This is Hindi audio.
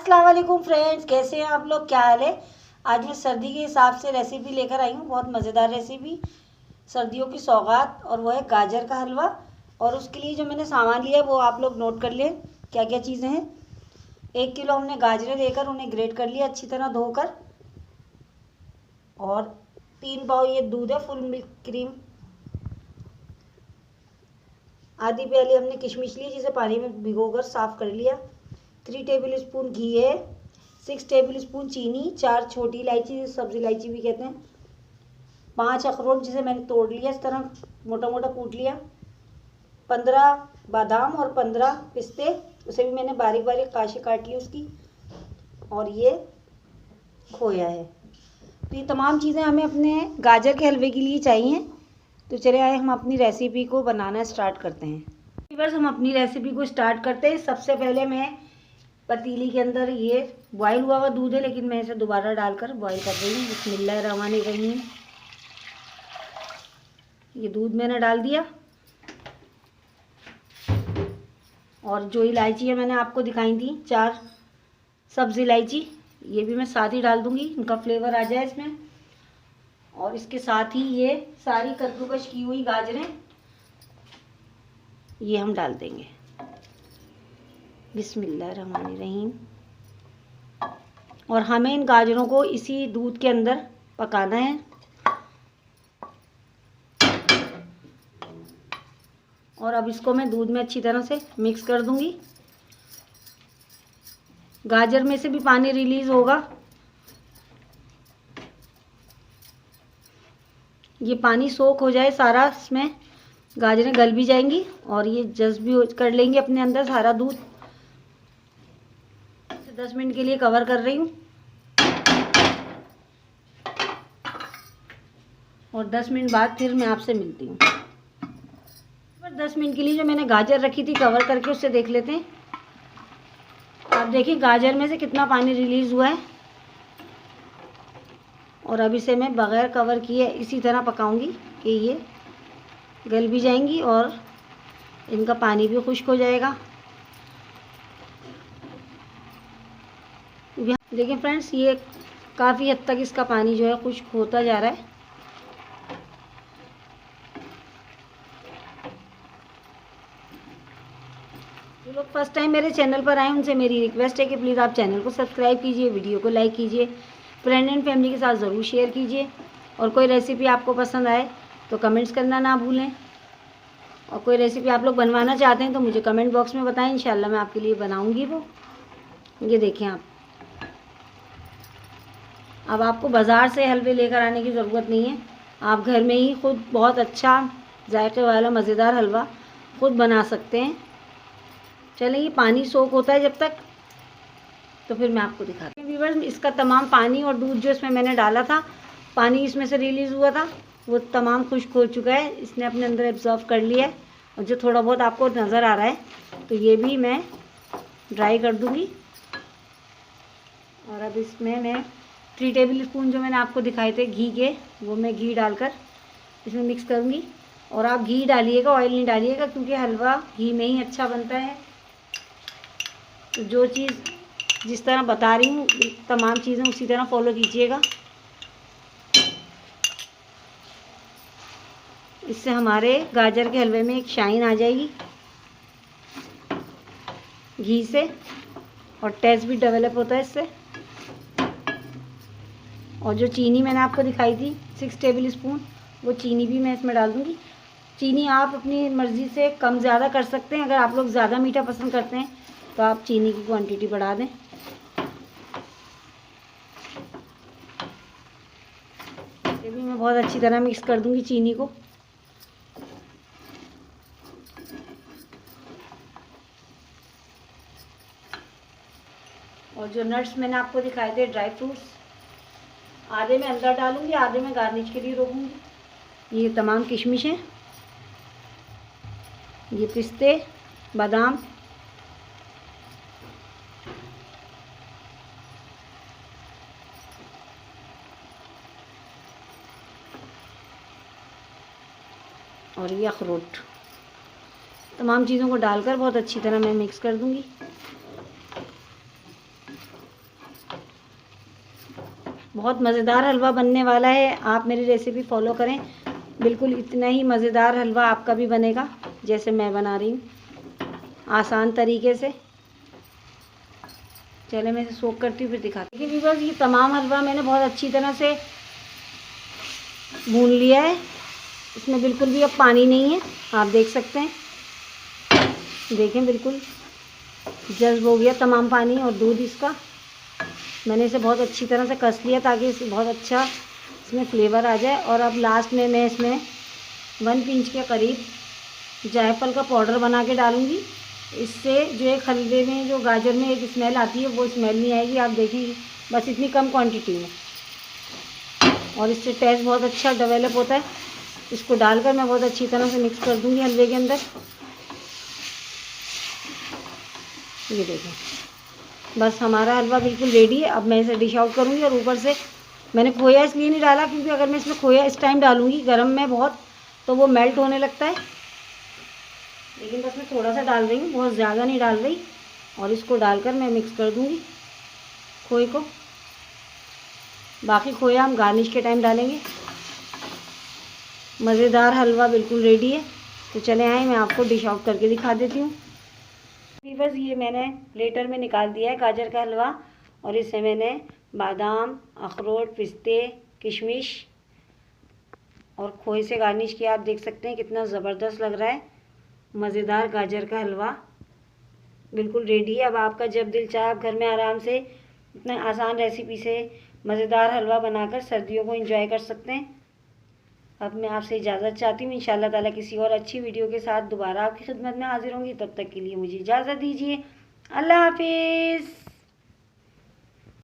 अस्सलाम वालेकुम फ्रेंड्स, कैसे हैं आप लोग? क्या हाल है? आज मैं सर्दी के हिसाब से रेसिपी लेकर आई हूँ, बहुत मज़ेदार रेसिपी, सर्दियों की सौगात, और वो है गाजर का हलवा। और उसके लिए जो मैंने सामान लिया है वो आप लोग नोट कर लें क्या क्या चीज़ें हैं। 1 किलो हमने गाजरें लेकर उन्हें ग्रेट कर लिया अच्छी तरह धोकर। और 3 पाव ये दूध है, फुल मिल्क क्रीम। आधी प्याली हमने किशमिश ली जिसे पानी में भिगोकर साफ़ कर लिया। 3 टेबल स्पून घी है। 6 टेबल स्पून चीनी। 4 छोटी इलायची, सब्ज़ी इलायची भी कहते हैं। 5 अखरोट जिसे मैंने तोड़ लिया, इस तरह मोटा मोटा कूट लिया। 15 बादाम और 15 पिस्ते, उसे भी मैंने बारीक बारीक काशी काट ली उसकी। और ये खोया है। तो ये तमाम चीज़ें हमें अपने गाजर के हलवे के लिए चाहिए। तो चले आए हम अपनी रेसिपी को बनाना स्टार्ट करते हैं। बस हम अपनी रेसिपी को स्टार्ट करते हैं। सबसे पहले मैं पतीली के अंदर, ये बॉयल हुआ हुआ दूध है लेकिन मैं इसे दोबारा डालकर बॉयल कर रही हूँ। बिस्मिल्लाहिर्रहमानिर्रहीम। ये दूध मैंने डाल दिया। और जो इलायची है मैंने आपको दिखाई थी, 4 सब्ज़ी इलायची, ये भी मैं साथ ही डाल दूँगी, इनका फ्लेवर आ जाए इसमें। और इसके साथ ही ये सारी कद्दूकश की हुई गाजरें ये हम डाल देंगे। बिस्मिल्लाहिर्रहमानिर्रहीम। और हमें इन गाजरों को इसी दूध के अंदर पकाना है। और अब इसको मैं दूध में अच्छी तरह से मिक्स कर दूंगी। गाजर में से भी पानी रिलीज़ होगा। ये पानी सोख हो जाए सारा, इसमें गाजरें गल भी जाएंगी और ये जज़्ब भी कर लेंगे अपने अंदर सारा दूध। 10 मिनट के लिए कवर कर रही हूँ। और 10 मिनट बाद फिर मैं आपसे मिलती हूँ। 10 मिनट के लिए जो मैंने गाजर रखी थी कवर करके, उससे देख लेते हैं। आप देखिए गाजर में से कितना पानी रिलीज़ हुआ है। और अब इसे मैं बग़ैर कवर किए इसी तरह पकाऊंगी कि ये गल भी जाएंगी और इनका पानी भी खुश्क हो जाएगा। देखिए फ्रेंड्स, ये काफ़ी हद तक इसका पानी जो है खुश्क होता जा रहा है। जो लोग फर्स्ट टाइम मेरे चैनल पर आए उनसे मेरी रिक्वेस्ट है कि प्लीज़ आप चैनल को सब्सक्राइब कीजिए, वीडियो को लाइक कीजिए, फ्रेंड एंड फैमिली के साथ ज़रूर शेयर कीजिए। और कोई रेसिपी आपको पसंद आए तो कमेंट्स करना ना भूलें। और कोई रेसिपी आप लोग बनवाना चाहते हैं तो मुझे कमेंट बॉक्स में बताएं, इंशाल्लाह मैं आपके लिए बनाऊंगी वो। ये देखें आप, अब आपको बाज़ार से हलवे लेकर आने की ज़रूरत नहीं है। आप घर में ही खुद बहुत अच्छा जायके वाला मज़ेदार हलवा खुद बना सकते हैं। चलें, ये पानी सोख होता है जब तक, तो फिर मैं आपको दिखाती हूँ। व्यूअर्स, इसका तमाम पानी और दूध जो इसमें मैंने डाला था, पानी इसमें से रिलीज़ हुआ था, वो तमाम खुश्क हो चुका है। इसने अपने अंदर एब्जॉर्व कर लिया है। और जो थोड़ा बहुत आपको नज़र आ रहा है तो ये भी मैं ड्राई कर दूँगी। और अब इसमें मैं 3 टेबल स्पून जो मैंने आपको दिखाए थे घी के, वो मैं घी डालकर इसमें मिक्स करूँगी। और आप घी डालिएगा, ऑयल नहीं डालिएगा, क्योंकि हलवा घी में ही अच्छा बनता है। तो जो चीज़ जिस तरह बता रही हूँ, तमाम चीज़ें उसी तरह फॉलो कीजिएगा। इससे हमारे गाजर के हलवे में एक शाइन आ जाएगी घी से, और टेस्ट भी डेवलप होता है इससे। और जो चीनी मैंने आपको दिखाई थी 6 टेबल स्पून, वो चीनी भी मैं इसमें डाल दूँगी। चीनी आप अपनी मर्ज़ी से कम ज़्यादा कर सकते हैं। अगर आप लोग ज़्यादा मीठा पसंद करते हैं तो आप चीनी की क्वांटिटी बढ़ा दें। ये भी मैं बहुत अच्छी तरह मिक्स कर दूँगी चीनी को। और जो नट्स मैंने आपको दिखाए थे, ड्राई फ्रूट्स, आधे मैं अंदर डालूँगी, आधे मैं गार्निश के लिए रोकूँगी। ये तमाम किशमिश हैं, ये पिस्ते, बादाम, और ये अखरोट, तमाम चीज़ों को डालकर बहुत अच्छी तरह मैं मिक्स कर दूँगी। बहुत मज़ेदार हलवा बनने वाला है। आप मेरी रेसिपी फॉलो करें, बिल्कुल इतना ही मज़ेदार हलवा आपका भी बनेगा जैसे मैं बना रही हूँ, आसान तरीके से। चले मैं इसे सोक करती हूँ फिर दिखाती हूँ। देखिए बस ये तमाम हलवा मैंने बहुत अच्छी तरह से भून लिया है, इसमें बिल्कुल भी अब पानी नहीं है, आप देख सकते हैं। देखें बिल्कुल जज्ब हो गया तमाम पानी और दूध इसका। मैंने इसे बहुत अच्छी तरह से कस लिया ताकि इसे बहुत अच्छा इसमें फ्लेवर आ जाए। और अब लास्ट में मैं इसमें 1 पिंच के करीब जायफल का पाउडर बना के डालूँगी। इससे जो एक हलवे में जो गाजर में एक स्मेल आती है वो स्मेल नहीं आएगी, आप देखेंगे बस इतनी कम क्वांटिटी में, और इससे टेस्ट बहुत अच्छा डेवलप होता है। इसको डालकर मैं बहुत अच्छी तरह से मिक्स कर दूँगी हलवे के अंदर। ये देखें बस हमारा हलवा बिल्कुल रेडी है। अब मैं इसे डिश आउट करूँगी। और ऊपर से मैंने खोया इसलिए नहीं डाला क्योंकि अगर मैं इसमें खोया इस टाइम डालूँगी गर्म में बहुत तो वो मेल्ट होने लगता है, लेकिन बस मैं थोड़ा सा डाल रही हूँ, बहुत ज़्यादा नहीं डाल रही। और इसको डालकर मैं मिक्स कर दूँगी खोए को। बाकी खोया हम गार्निश के टाइम डालेंगे। मज़ेदार हलवा बिल्कुल रेडी है। तो चले आए मैं आपको डिश आउट करके दिखा देती हूँ। बस ये मैंने प्लेटर में निकाल दिया है गाजर का हलवा, और इसे मैंने बादाम, अखरोट, पिस्ते, किशमिश और खोए से गार्निश किया। आप देख सकते हैं कितना ज़बरदस्त लग रहा है। मज़ेदार गाजर का हलवा बिल्कुल रेडी है। अब आपका जब दिल चाहे आप घर में आराम से इतने आसान रेसिपी से मज़ेदार हलवा बनाकर सर्दियों को एंजॉय कर सकते हैं। अब मैं आपसे इजाज़त चाहती हूँ। इंशाल्लाह ताला किसी और अच्छी वीडियो के साथ दोबारा आपकी खिदमत में हाजिर होंगी। तब तक के लिए मुझे इजाज़त दीजिए। अल्लाह हाफिज़।